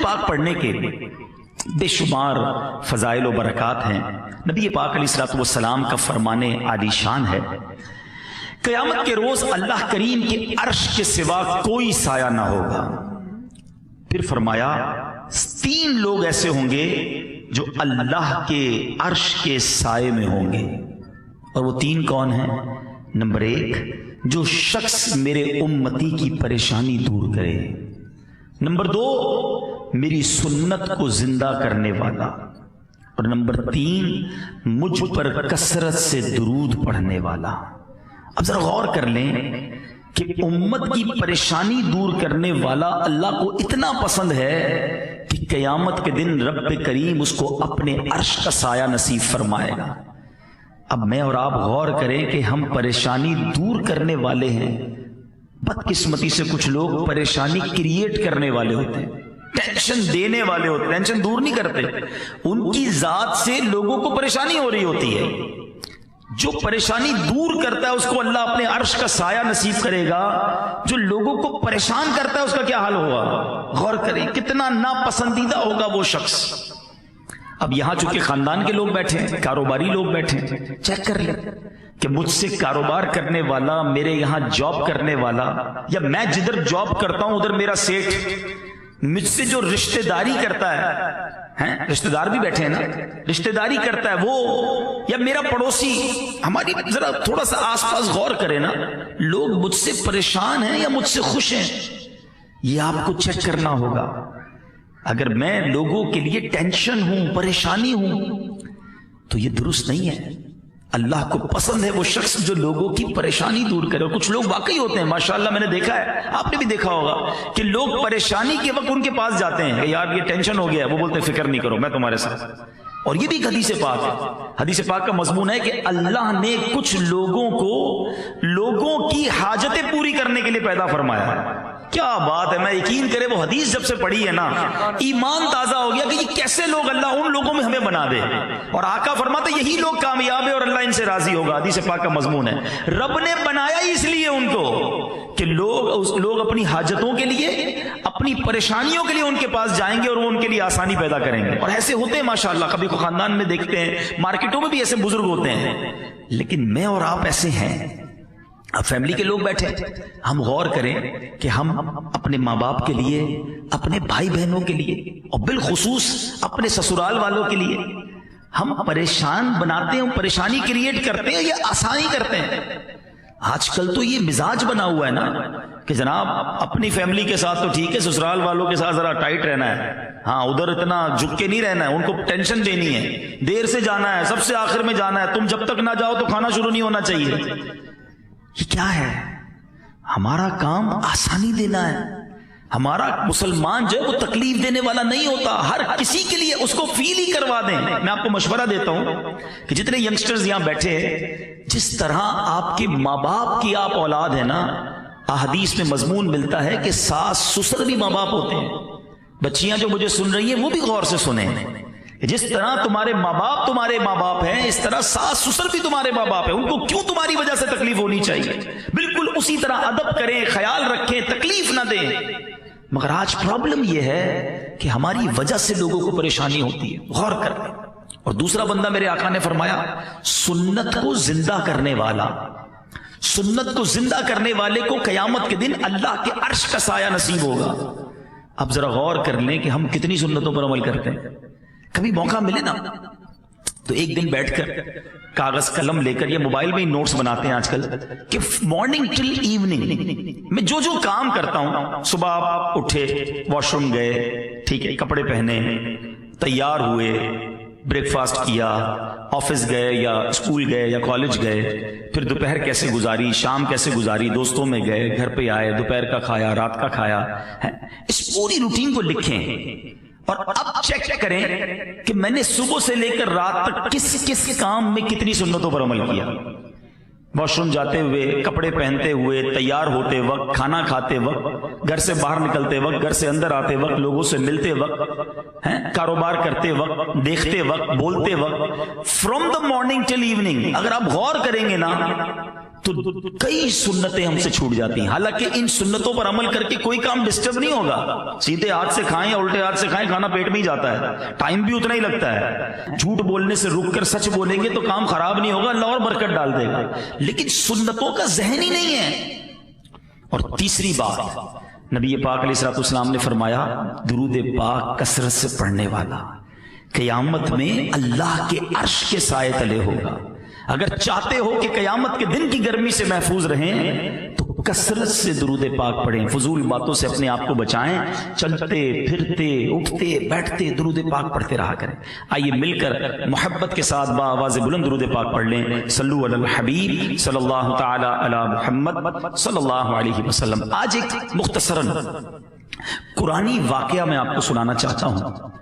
پاک پڑھنے کے بے شمار فضائل و برکات ہیں۔ نبی پاک علیہ الصلوۃ والسلام کا فرمان عالی شان ہے، قیامت کے روز اللہ کریم کے عرش کے سوا کوئی سایہ نہ ہوگا۔ پھر فرمایا 3 لوگ ایسے ہوں گے جو اللہ کے عرش کے سائے میں ہوں گے، اور وہ 3 کون ہیں؟ نمبر 1 جو شخص میرے امتی کی پریشانی دور کرے، نمبر 2 میری سنت کو زندہ کرنے والا، اور نمبر 3 مجھ پر کثرت سے درود پڑھنے والا۔ اب ذرا غور کر لیں کہ امت کی پریشانی دور کرنے والا اللہ کو اتنا پسند ہے کہ قیامت کے دن رب کریم اس کو اپنے عرش کا سایہ نصیب فرمائے گا۔ اب میں اور آپ غور کریں کہ ہم پریشانی دور کرنے والے ہیں، بدقسمتی سے کچھ لوگ پریشانی کریٹ کرنے والے ہوتے ہیں، ٹینشن دینے والے ہوتے ہیں، ٹینشن دور نہیں کرتے، ان کی ذات سے لوگوں کو پریشانی ہو رہی ہوتی ہے۔ جو پریشانی دور کرتا ہے اس کو اللہ اپنے عرش کا سایہ نصیب کرے گا، جو لوگوں کو پریشان کرتا ہے اس کا کیا حال ہوگا؟ غور کریں کتنا ناپسندیدہ ہوگا وہ شخص۔ اب یہاں چونکہ خاندان کے لوگ بیٹھے ہیں، کاروباری لوگ بیٹھے ہیں، چیک کر لیں کہ مجھ سے کاروبار کرنے والا، میرے یہاں جاب کرنے والا، یا میں جدھر جاب کرتا ہوں ادھر میرا سیٹ مجھ سے جو رشتہ داری کرتا ہے، رشتہ دار بھی بیٹھے ہیں نا، رشتہ داری کرتا ہے وہ، یا میرا پڑوسی، ہماری ذرا تھوڑا سا آس پاس غور کریں نا، لوگ مجھ سے پریشان ہیں یا مجھ سے خوش ہیں، یہ آپ کو چیک کرنا ہوگا۔ اگر میں لوگوں کے لیے ٹینشن ہوں، پریشانی ہوں، تو یہ درست نہیں ہے۔ اللہ کو پسند ہے وہ شخص جو لوگوں کی پریشانی دور کرے۔ اور کچھ لوگ واقعی ہوتے ہیں، ماشاءاللہ میں نے دیکھا ہے، آپ نے بھی دیکھا ہوگا کہ لوگ پریشانی کے وقت ان کے پاس جاتے ہیں کہ یار یہ ٹینشن ہو گیا ہے، وہ بولتے ہیں فکر نہیں کرو میں تمہارے ساتھ۔ اور یہ بھی ایک حدیث پاک ہے، حدیث پاک کا مضمون ہے کہ اللہ نے کچھ لوگوں کو لوگوں کی حاجتیں پوری کرنے کے لیے پیدا فرمایا ہے۔ کیا بات ہے، میں یقین کرے وہ حدیث جب سے پڑھی ہے نا، ایمان تازہ ہو گیا کہ یہ کیسے لوگ اللہ ان لوگوں میں ہمیں بنا دے، اور آقا فرماتے یہی لوگ کامیاب ہے اور اللہ ان سے راضی ہوگا۔ حدیث پاک کا مضمون ہے رب نے بنایا ہی اس لیے ان کو کہ لوگ اپنی حاجتوں کے لیے، اپنی پریشانیوں کے لیے ان کے پاس جائیں گے اور وہ ان کے لیے آسانی پیدا کریں گے۔ اور ایسے ہوتے ہیں ماشاءاللہ، کبھی کو خاندان میں دیکھتے ہیں، مارکیٹوں میں بھی ایسے بزرگ ہوتے ہیں، لیکن میں اور آپ ایسے ہیں۔ اب فیملی کے لوگ بیٹھے، ہم غور کریں کہ ہم اپنے ماں باپ کے لیے، اپنے بھائی بہنوں کے لیے، اور بالخصوص اپنے سسرال والوں کے لیے ہم پریشان بناتے ہیں، پریشانی کریٹ کرتے ہیں یا آسانی کرتے ہیں؟ آج کل تو یہ مزاج بنا ہوا ہے نا کہ جناب اپنی فیملی کے ساتھ تو ٹھیک ہے، سسرال والوں کے ساتھ ذرا ٹائٹ رہنا ہے، ہاں ادھر اتنا جھک کے نہیں رہنا ہے، ان کو ٹینشن دینی ہے، دیر سے جانا ہے، سب سے آخر میں جانا ہے، تم جب تک نہ جاؤ تو کھانا شروع نہیں ہونا چاہیے۔ یہ کیا ہے؟ ہمارا کام آسانی دینا ہے۔ ہمارا مسلمان جو ہے وہ تکلیف دینے والا نہیں ہوتا، ہر کسی کے لیے اس کو فیل ہی کروا دیں۔ میں آپ کو مشورہ دیتا ہوں کہ جتنے ینگسٹرز یہاں بیٹھے ہیں، جس طرح آپ کے ماں باپ کی آپ اولاد ہے نا، احادیث میں مضمون ملتا ہے کہ ساس سسر بھی ماں باپ ہوتے ہیں۔ بچیاں جو مجھے سن رہی ہیں وہ بھی غور سے سنیں، جس طرح تمہارے ماں باپ تمہارے ماں باپ ہیں، اس طرح ساس سسر بھی تمہارے ماں باپ ہیں، ان کو کیوں تمہاری وجہ سے تکلیف ہونی چاہیے؟ بالکل اسی طرح ادب کریں، خیال رکھیں، تکلیف نہ دیں۔ مگر آج پرابلم یہ ہے کہ ہماری وجہ سے لوگوں کو پریشانی ہوتی ہے، غور کریں۔ اور دوسرا بندہ میرے آقا نے فرمایا سنت کو زندہ کرنے والا، سنت کو زندہ کرنے والے کو قیامت کے دن اللہ کے عرش کا سایہ نصیب ہوگا۔ اب ذرا غور کر لیں کہ ہم کتنی سنتوں پر عمل کرتے ہیں۔ کبھی موقع ملے نا تو ایک دن بیٹھ کر کاغذ قلم لے کر، یا موبائل میں ہی نوٹس بناتے ہیں آج کل، کہ مارننگ ٹل ایوننگ میں جو جو کام کرتا ہوں، صبح آپ اٹھے، واش روم گئے، ٹھیک ہے، کپڑے پہنے، تیار ہوئے، بریک فاسٹ کیا، آفس گئے یا اسکول گئے یا کالج گئے، پھر دوپہر کیسے گزاری، شام کیسے گزاری، دوستوں میں گئے، گھر پہ آئے، دوپہر کا کھایا، رات کا کھایا، اس پوری روٹین کو لکھیں اور اب چیک کریں کہ میں نے صبح سے لے کر رات تک کس کس کام میں کتنی سنتوں پر عمل کیا۔ واش روم جاتے ہوئے، کپڑے پہنتے ہوئے، تیار ہوتے وقت، کھانا کھاتے وقت، گھر سے باہر نکلتے وقت، گھر سے اندر آتے وقت، لوگوں سے ملتے وقت، کاروبار کرتے وقت، دیکھتے وقت، بولتے وقت، from the morning till evening, اگر آپ غور کریں گے نا تو کئی سنتیں ہم سے چھوٹ جاتی ہیں. حالانکہ ان سنتوں پر عمل کر کے کوئی کام ڈسٹرب نہیں ہوگا. سیدھے ہاتھ سے کھائیں یا الٹے ہاتھ سے کھائیں، کھانا پیٹ میں ہی جاتا ہے، ٹائم بھی اتنا ہی لگتا ہے. جھوٹ بولنے سے رک کر سچ بولیں گے تو کام خراب نہیں ہوگا، اللہ اور برکت ڈال دے گا. لیکن سنتوں کا ذہن ہی نہیں ہے. اور تیسری بات، نبی پاک علیہ الصلوۃ والسلام نے فرمایا درود پاک کثرت سے پڑھنے والا قیامت میں اللہ کے عرش کے سائے تلے ہوگا. اگر چاہتے ہو کہ قیامت کے دن کی گرمی سے محفوظ رہیں تو کثرت سے درود پاک پڑھیں، فضول باتوں سے اپنے آپ کو بچائیں، چلتے پھرتے اٹھتے بیٹھتے درود پاک پڑھتے رہا کریں. آئیے مل کر محبت کے ساتھ بآواز بلند درود پاک پڑھ لیں. صلو علی الحبیب صلی اللہ تعالی علی محمد صلی اللہ علیہ وسلم. آج ایک مختصراً قرآنی واقعہ میں آپ کو سنانا چاہتا ہوں.